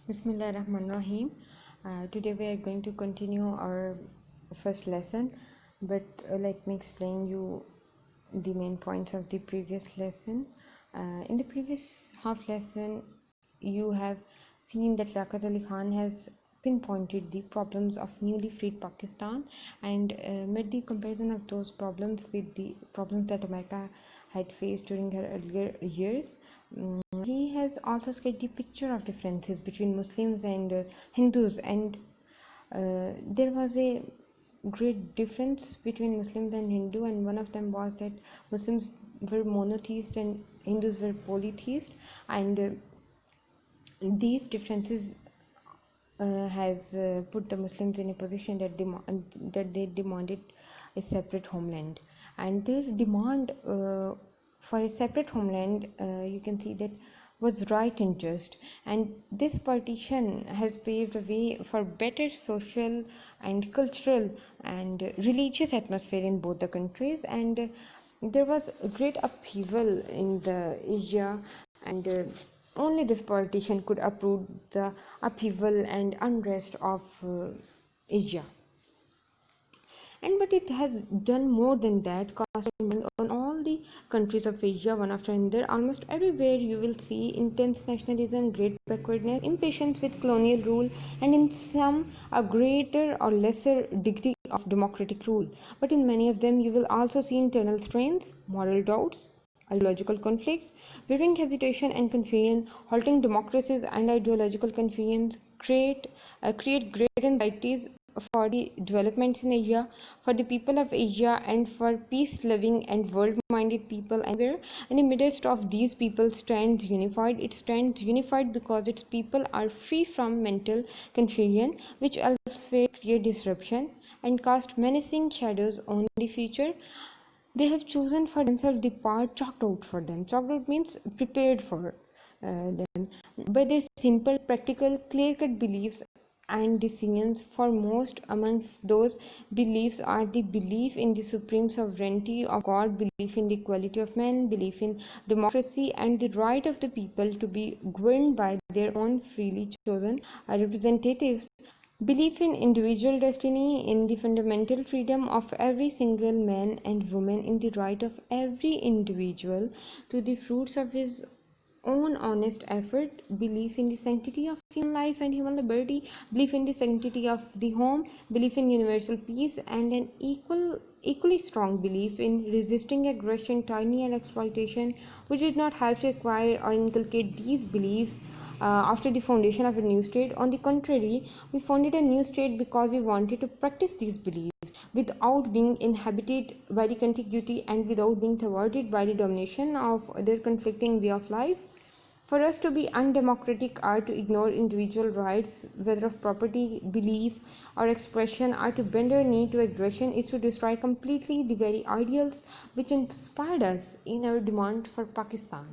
Bismillah Rahman Rahim. Today we are going to continue our first lesson, but let me explain you the main points of the previous lesson. In the previous half lesson, you have seen that Liaquat Ali Khan has pinpointed the problems of newly freed Pakistan and made the comparison of those problems with the problems that America had faced during her earlier years. He has also sketched the picture of differences between Muslims and Hindus, and there was a great difference between Muslims and Hindu, and one of them was that Muslims were monotheist and Hindus were polytheist, and these differences has put the Muslims in a position that they demanded a separate homeland, and their demand for a separate homeland, you can see that was right and just, and this partition has paved a way for better social and cultural and religious atmosphere in both the countries, and there was a great upheaval in the Asia, and only this partition could uproot the upheaval and unrest of Asia. And but it has done more than that, casting on all the countries of Asia one after another. Almost everywhere you will see intense nationalism, great backwardness, impatience with colonial rule, and in some a greater or lesser degree of democratic rule. But in many of them you will also see internal strains, moral doubts, ideological conflicts, brewing hesitation and confusion. Halting democracies and ideological confusions create great anxieties for the developments in Asia, for the people of Asia, and for peace-loving and world-minded people anywhere. And in the midst of these people stands unified. It stands unified because its people are free from mental confusion, which elsewhere create disruption and cast menacing shadows on the future. They have chosen for themselves the path chalked out for them. Chalked out means prepared for them by their simple, practical, clear-cut beliefs and decisions. For most amongst those beliefs are the belief in the supreme sovereignty of God, belief in the equality of men, belief in democracy and the right of the people to be governed by their own freely chosen representatives, belief in individual destiny, in the fundamental freedom of every single man and woman, in the right of every individual to the fruits of his own honest effort, belief in the sanctity of human life and human liberty, belief in the sanctity of the home, belief in universal peace, and an equally strong belief in resisting aggression, tyranny, and exploitation. We did not have to acquire or inculcate these beliefs after the foundation of a new state. On the contrary, we founded a new state because we wanted to practice these beliefs without being inhabited by the contiguity and without being thwarted by the domination of their conflicting way of life. For us to be undemocratic are to ignore individual rights, whether of property, belief, or expression, or to bend our knee to aggression is to destroy completely the very ideals which inspired us in our demand for Pakistan.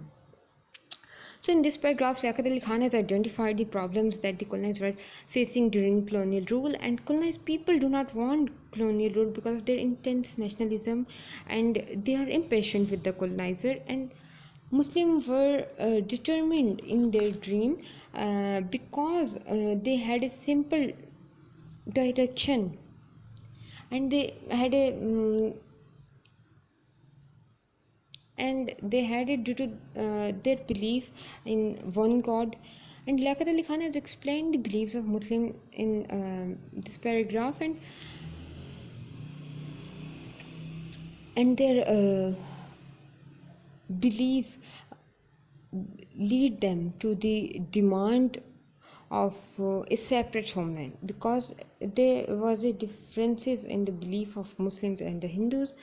So in this paragraph, Liaquat Ali Khan has identified the problems that the colonized were facing during colonial rule, and colonized people do not want colonial rule because of their intense nationalism, and they are impatient with the colonizer. And Muslims were determined in their dream because they had a simple direction, and they had it due to their belief in one God. And Liaquat Ali Khan has explained the beliefs of Muslim in this paragraph, and their belief lead them to the demand of a separate homeland, because there was a differences in the belief of Muslims and the Hindus,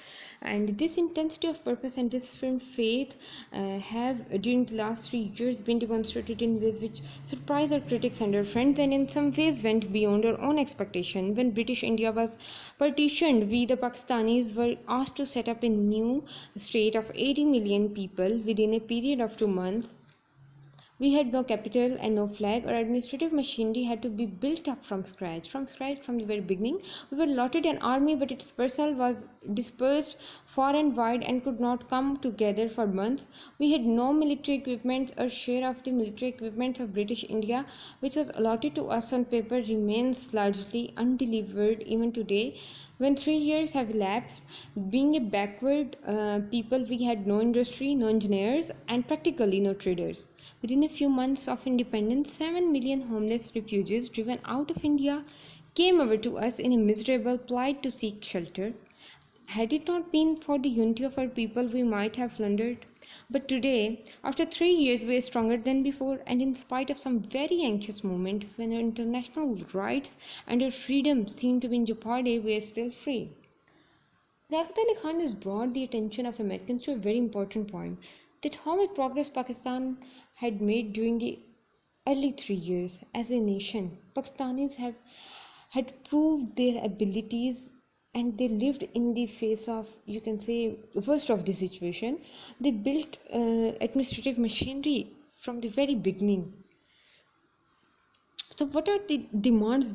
and this intensity of purpose and different faith have during the last 3 years been demonstrated in ways which surprised our critics and our friends, and in some ways went beyond our own expectation. When British India was partitioned, we the Pakistanis were asked to set up a new state of 80 million people within a period of 2 months, We had no capital and no flag. Our administrative machinery had to be built up from scratch from the very beginning. We were allotted an army, but its personnel was dispersed far and wide and could not come together for months. We had no military equipment. Our share of the military equipment of British India, which was allotted to us on paper, remains largely undelivered even today. When 3 years have elapsed, being a backward people, we had no industry, no engineers, and practically no traders. Within a few months of independence, 7 million homeless refugees driven out of India came over to us in a miserable plight to seek shelter. Had it not been for the unity of our people, we might have plundered. But today, after 3 years, we are stronger than before, and in spite of some very anxious moment when our international rights and our freedom seem to be in jeopardy, we are still free. Liaquat Ali Khan has brought the attention of Americans to a very important point, that how much progress Pakistan had made during the early 3 years as a nation. Pakistanis had proved their abilities, and they lived in the face of, you can say, worst of the situation. They built administrative machinery from the very beginning. So what are the demands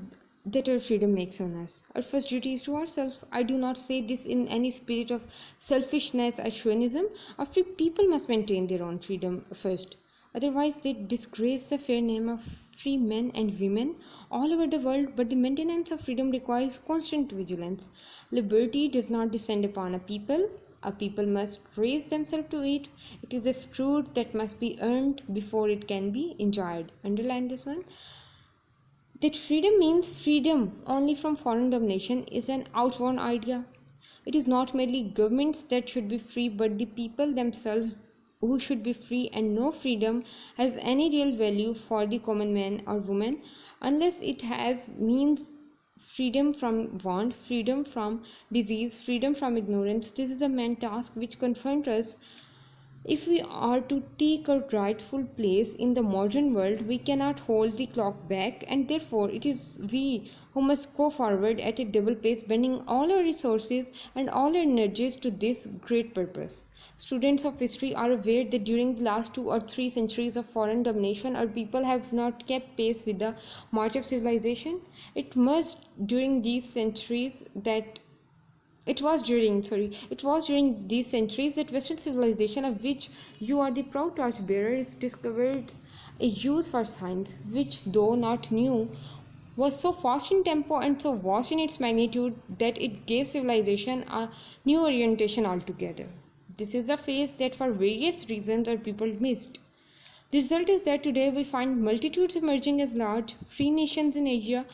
that our freedom makes on us? Our first duty is to ourselves. I do not say this in any spirit of selfishness or chauvinism. Our free people must maintain their own freedom first. Otherwise, they disgrace the fair name of free men and women all over the world. But the maintenance of freedom requires constant vigilance. Liberty does not descend upon a people. A people must raise themselves to it. It is a fruit that must be earned before it can be enjoyed. Underline this one. That freedom means freedom only from foreign domination is an outworn idea. It is not merely governments that should be free, but the people themselves who should be free, and no freedom has any real value for the common man or woman unless it has means freedom from want, freedom from disease, freedom from ignorance. This is the main task which confronts us. If we are to take our rightful place in the modern world, we cannot hold the clock back, and therefore it is we who must go forward at a double pace, bending all our resources and all our energies to this great purpose. Students of history are aware that during the last 2 or 3 centuries of foreign domination, our people have not kept pace with the march of civilization. It was during these centuries that Western civilization, of which you are the proud torchbearers, discovered a use for science, which, though not new, was so fast in tempo and so vast in its magnitude that it gave civilization a new orientation altogether. This is a phase that for various reasons our people missed. The result is that today we find multitudes emerging as large, free nations in Asia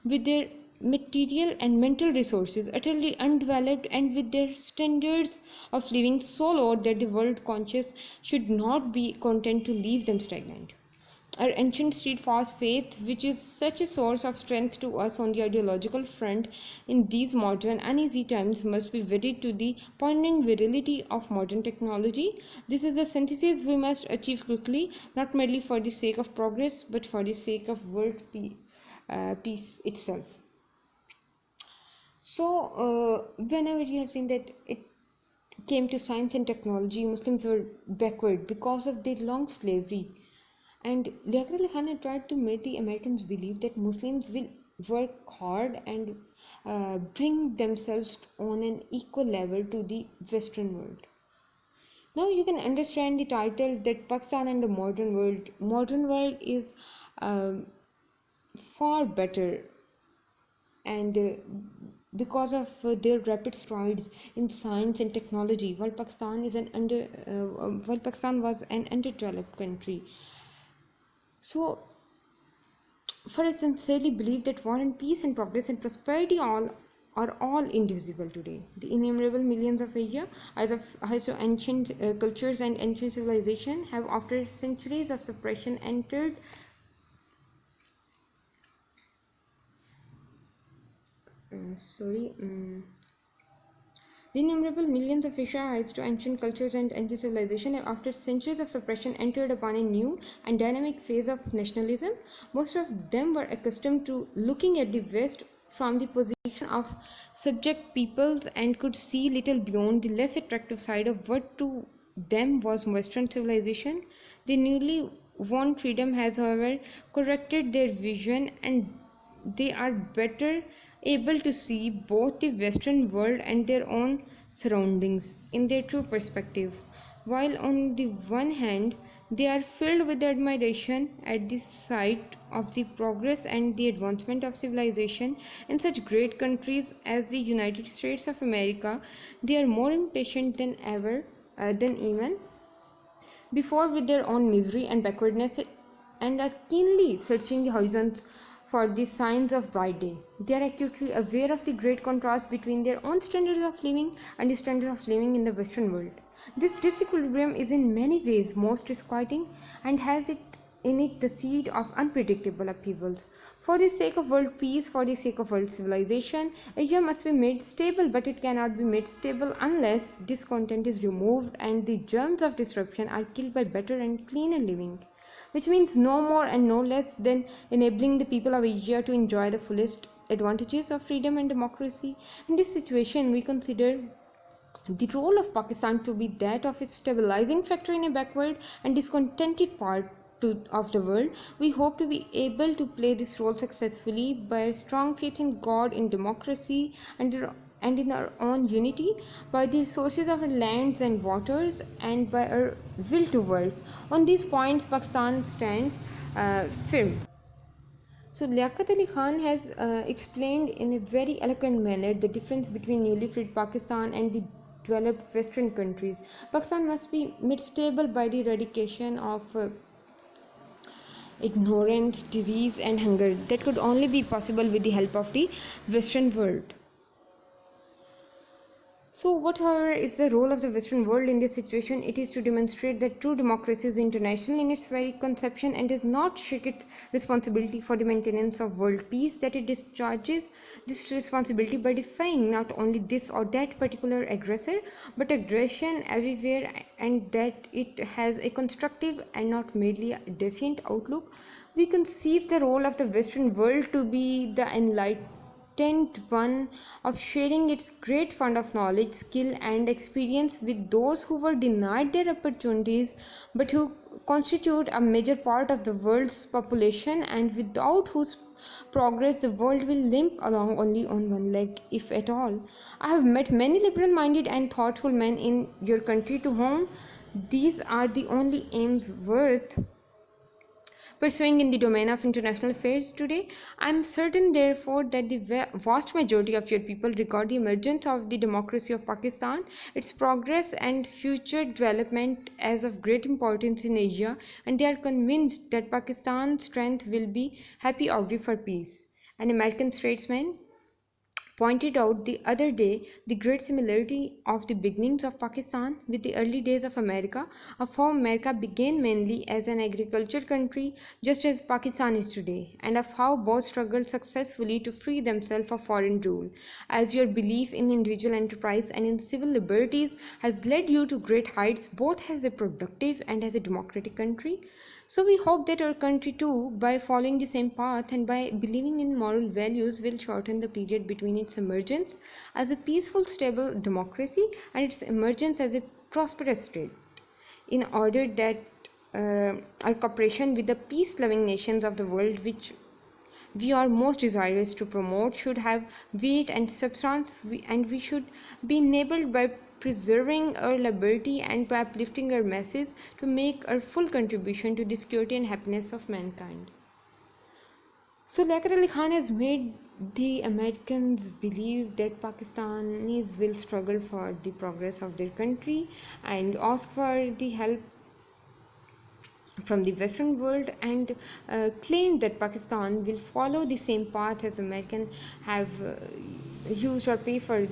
with their material and mental resources utterly undeveloped, and with their standards of living so low that the world conscious should not be content to leave them stagnant. Our ancient steadfast faith, which is such a source of strength to us on the ideological front in these modern uneasy times, must be wedded to the pioneering virility of modern technology. This is the synthesis we must achieve quickly, not merely for the sake of progress, but for the sake of world peace itself. So, whenever you have seen that it came to science and technology, Muslims were backward because of their long slavery. And Liaquat Ali Khan had tried to make the Americans believe that Muslims will work hard and bring themselves on an equal level to the Western world. Now you can understand the title that Pakistan and the modern world. Modern world is far better, and because of their rapid strides in science and technology, while Pakistan was an underdeveloped country. So, for I sincerely believe that war and peace and progress and prosperity are all indivisible today. The innumerable millions of Asia, as of ancient cultures and ancient civilization, have, after centuries of suppression, entered The innumerable millions of Asia to ancient cultures and ancient civilization have, after centuries of suppression, entered upon a new and dynamic phase of nationalism. Most of them were accustomed to looking at the West from the position of subject peoples and could see little beyond the less attractive side of what to them was Western civilization. They newly won freedom has, however, corrected their vision, and they are better able to see both the Western world and their own surroundings in their true perspective. While on the one hand, they are filled with admiration at the sight of the progress and the advancement of civilization in such great countries as the United States of America, they are more impatient than ever, than even before with their own misery and backwardness, and are keenly searching the horizons for the signs of bright day. They are acutely aware of the great contrast between their own standards of living and the standards of living in the Western world. This disequilibrium is in many ways most disquieting and has in it the seed of unpredictable upheavals. For the sake of world peace, for the sake of world civilization, Asia must be made stable, but it cannot be made stable unless discontent is removed and the germs of disruption are killed by better and cleaner living, which means no more and no less than enabling the people of Asia to enjoy the fullest advantages of freedom and democracy. In this situation, we consider the role of Pakistan to be that of a stabilizing factor in a backward and discontented part of the world. We hope to be able to play this role successfully by a strong faith in God, in democracy, and in our own unity, by the resources of our lands and waters, and by our will to work. On these points, Pakistan stands firm. So Liaquat Ali Khan has explained in a very eloquent manner the difference between newly freed Pakistan and the developed Western countries. Pakistan must be made stable by the eradication of ignorance, disease, and hunger that could only be possible with the help of the Western world. So what, however, is the role of the Western world in this situation? It is to demonstrate that true democracy is international in its very conception and does not shirk its responsibility for the maintenance of world peace, that it discharges this responsibility by defying not only this or that particular aggressor, but aggression everywhere, and that it has a constructive and not merely a defiant outlook. We conceive the role of the Western world to be the enlightened one of sharing its great fund of knowledge, skill, and experience with those who were denied their opportunities but who constitute a major part of the world's population, and without whose progress the world will limp along only on one leg, if at all. I have met many liberal minded and thoughtful men in your country to whom these are the only aims worth pursuing in the domain of international affairs today. I am certain, therefore, that the vast majority of your people regard the emergence of the democracy of Pakistan, its progress and future development as of great importance in Asia, and they are convinced that Pakistan's strength will be happy augury for peace. An American statesman pointed out the other day the great similarity of the beginnings of Pakistan with the early days of America, of how America began mainly as an agriculture country, just as Pakistan is today, and of how both struggled successfully to free themselves of foreign rule. As your belief in individual enterprise and in civil liberties has led you to great heights, both as a productive and as a democratic country, so we hope that our country too, by following the same path and by believing in moral values, will shorten the period between its emergence as a peaceful, stable democracy and its emergence as a prosperous state, in order that our cooperation with the peace-loving nations of the world, which we are most desirous to promote, should have weight and substance, and we should be enabled by preserving our liberty and by uplifting our masses to make our full contribution to the security and happiness of mankind. So Liaquat Ali Khan has made the Americans believe that Pakistanis will struggle for the progress of their country and ask for the help from the Western world, and claimed that Pakistan will follow the same path as American have used or pay for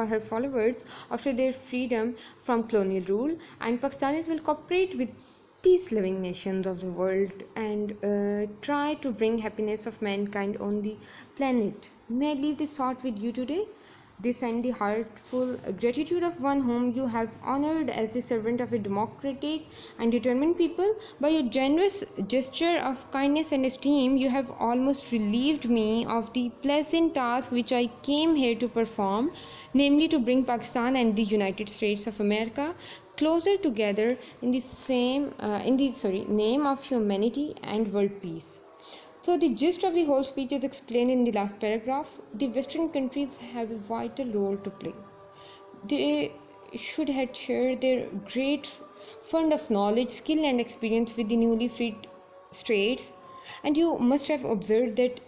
her followers after their freedom from colonial rule, and Pakistanis will cooperate with peace-loving nations of the world and try to bring happiness of mankind on the planet. May I leave this thought with you today? This and the heartful gratitude of one whom you have honored as the servant of a democratic and determined people. By a generous gesture of kindness and esteem, you have almost relieved me of the pleasant task which I came here to perform, namely to bring Pakistan and the United States of America closer together in the name of humanity and world peace. So the gist of the whole speech is explained in the last paragraph. The Western countries have a vital role to play. They should have shared their great fund of knowledge, skill and experience with the newly freed states. And you must have observed that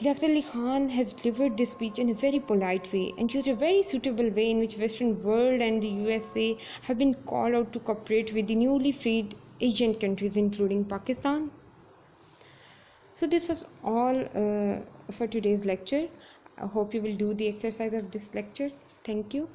Liaquat Ali Khan has delivered this speech in a very polite way and used a very suitable way in which Western world and the USA have been called out to cooperate with the newly freed Asian countries including Pakistan. So this was all for today's lecture. I hope you will do the exercise of this lecture. Thank you.